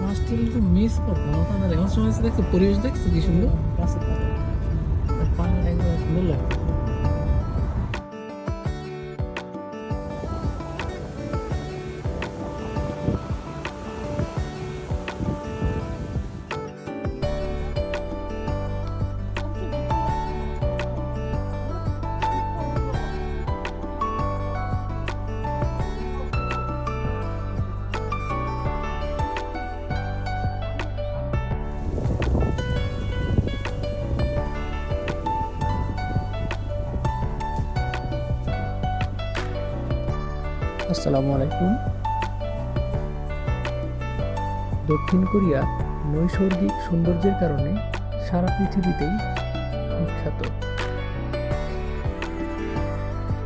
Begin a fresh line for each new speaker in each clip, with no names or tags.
মাছটা একটু মিস করতাম ওখানে এখন সময় দেখছো পরিবেশ দেখছো কি সুন্দর গাছের পাতা আর পানি একদম সুন্দর লাগছে।
আসসালামু আলাইকুম। দক্ষিণ কোরিয়া নৈসর্গিক সৌন্দর্যের কারণে সারা পৃথিবীতেই বিখ্যাত।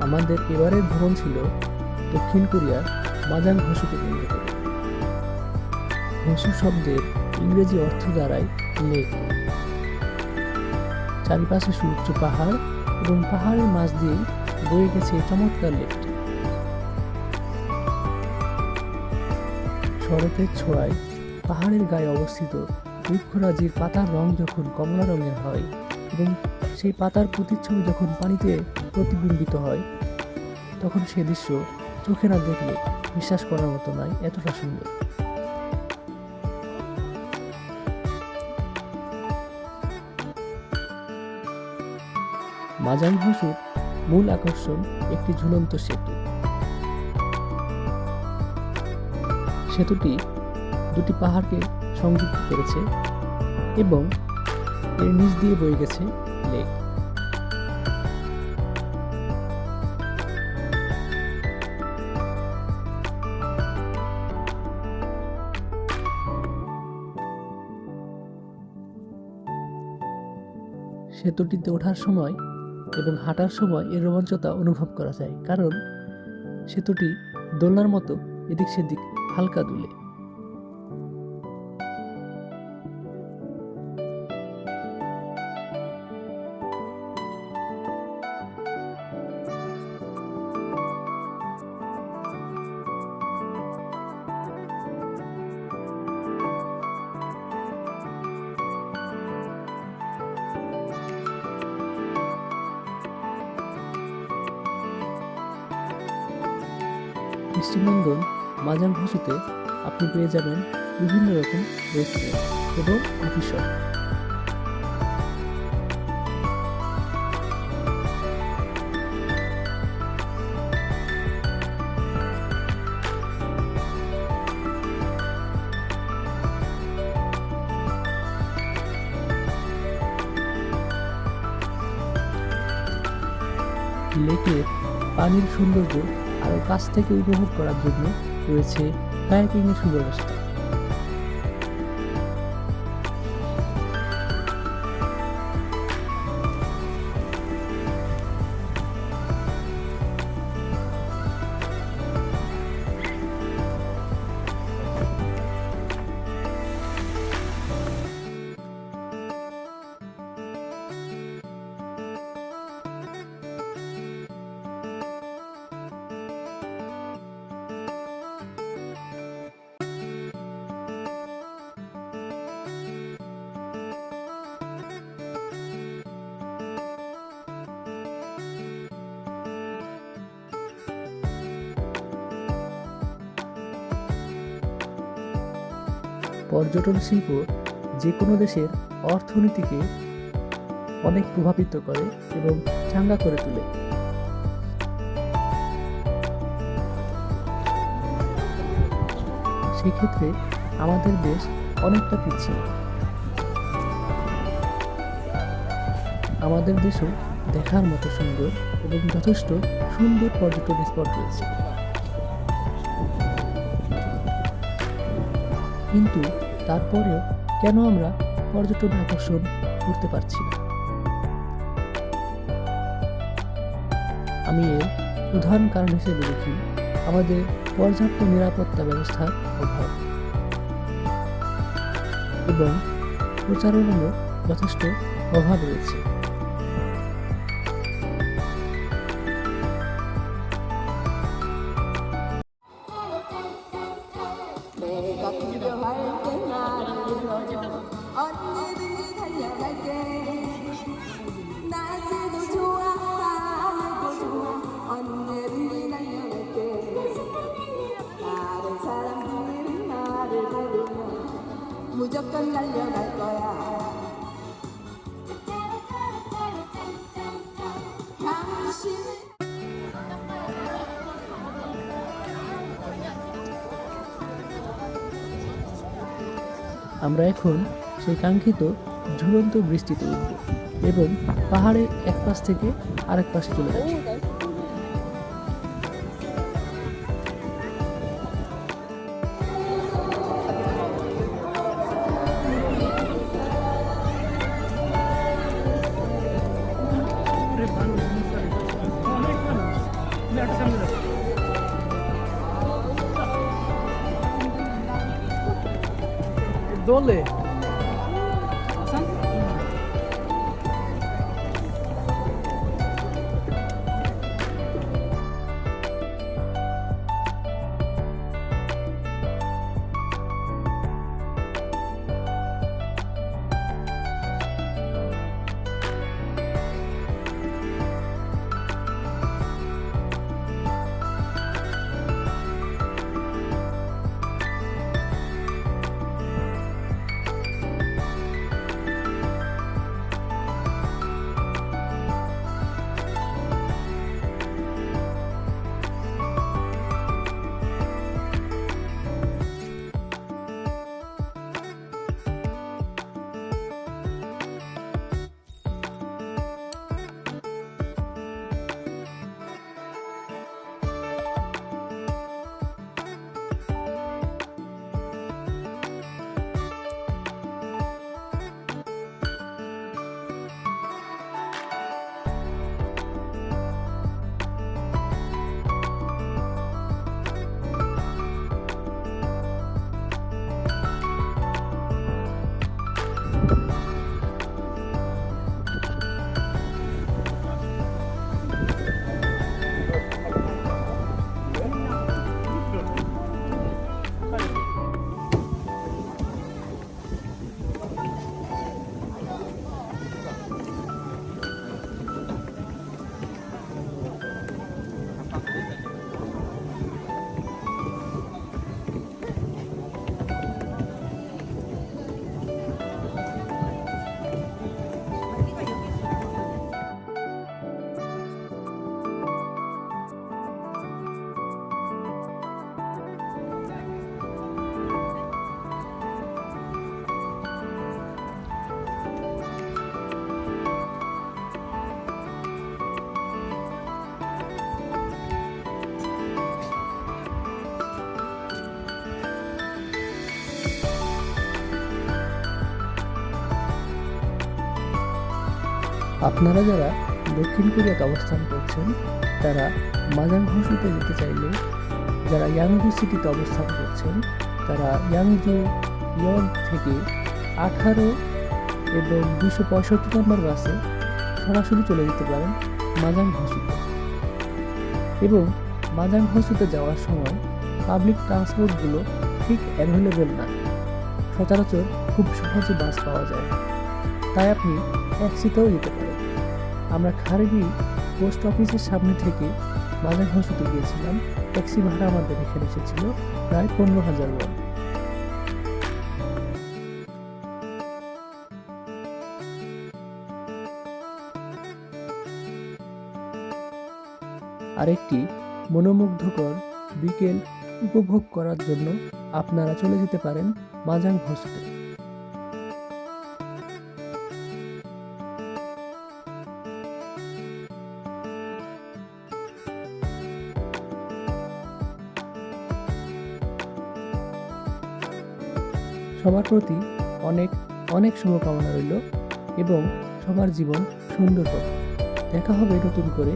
আমাদের এবারের ভ্রমণ ছিল দক্ষিণ কোরিয়ার মাজাং হসুকে কেন্দ্র করে। হসু শব্দের ইংরেজি অর্থ দাঁড়ায় লেক। চারিপাশে সুউচ্চ পাহাড় এবং পাহাড়ের মাঝ দিয়েই বয়ে গেছে এই চমৎকার লেকটি। শরতের ছোঁয়ায় পাহাড়ের গায়ে অবস্থিত বৃক্ষরাজির পাতার রং যখন কমলা রঙের হয় এবং সেই পাতার প্রতিচ্ছবি যখন পানিতে প্রতিবিম্বিত হয়, তখন সে দৃশ্য চোখে না দেখলে বিশ্বাস করার মতো নয়, এতটা সুন্দর। মাজাং হসুর মূল আকর্ষণ একটি ঝুলন্ত সেতু। সেতুটি দুটি পাহাড়কে সংযুক্ত করেছে এবং এর নিচ দিয়ে বয়ে গেছে লেক। সেতুটিতে ওঠার সময় এবং হাঁটার সময় এর রোমাঞ্চতা অনুভব করা যায়, কারণ সেতুটি দোলনার মতো এদিক সেদিক হালকা দুলে। দৃষ্টিনন্দন মাজাং হসুতে আপনি পেয়ে যাবেন বিভিন্ন রকম রেস্টুরেন্ট এবং কফি শপ। লেকের পানির সৌন্দর্য আরও কাছ থেকে উপভোগ করার জন্য রয়েছে কায়াকিংয়ের সুব্যবস্থা। পর্যটন শিল্প যে কোনো দেশের অর্থনীতিকে অনেক প্রভাবিত করে এবং চাঙ্গা করে তোলে। সেক্ষেত্রে আমাদের দেশ অনেকটা পিছিয়ে। আমাদের দেশও দেখার মতো সুন্দর এবং যথেষ্ট সুন্দর পর্যটন স্পট রয়েছে, কিন্তু তারপরেও কেন আমরা পর্যটন আকর্ষণ করতে পারছি না? আমি এর প্রধান কারণ হিসেবে দেখি আমাদের পর্যাপ্ত নিরাপত্তা ব্যবস্থার অভাব এবং প্রচারণারও যথেষ্ট অভাব রয়েছে।
필요할 때 나를 불러줘 언제든지 달려갈게 낮에도 좋아 밤에도 좋아 언제든지 달려갈게 다른 사람들은 나를 부르면 무조건 달려갈 거야 당신은
আমরা এখন সেই কাঙ্ক্ষিত ঝুলন্ত বৃষ্টিতে উঠব এবং পাহাড়ের এক পাশ থেকে আরেক পাশে চলে যাব।
দোলে
আপনারা যারা দক্ষিণ কোরিয়াতে অবস্থান করছেন তারা মাজাং হসুতে যেতে চাইলে, যারা ইয়াংজু সিটিতে অবস্থান করছেন তারা ইয়াংজু ইয়ন থেকে 18 এবং 265 নম্বর বাসে সরাসরি চলে যেতে পারেন মাজাং হসুতে। এবং মাজাং হসুতে যাওয়ার সময় পাবলিক ট্রান্সপোর্টগুলো ঠিক অ্যাভেলেবেল না, সচরাচর খুব সহজে বাস পাওয়া যায়, তাই আপনি ট্যাক্সিতেও যেতে পারেন। আমরা খারেবি পোস্ট অফিসের সামনে থেকে মাজাং হসুতে গিয়েছিলাম, ট্যাক্সি ভাড়া আমাদের এখানে এসেছিল প্রায় 15,000 ওয়ান। আরেকটি মনোমুগ্ধকর বিকেল উপভোগ করার জন্য আপনারা চলে যেতে পারেন মাজাং হসুতে। সবার প্রতি অনেক অনেক শুভকামনা রইল এবং সবার জীবন সুন্দর হোক। দেখা হবে নতুন করে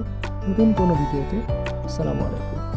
নতুন কোনো ভিডিওতে। আসসালামু আলাইকুম।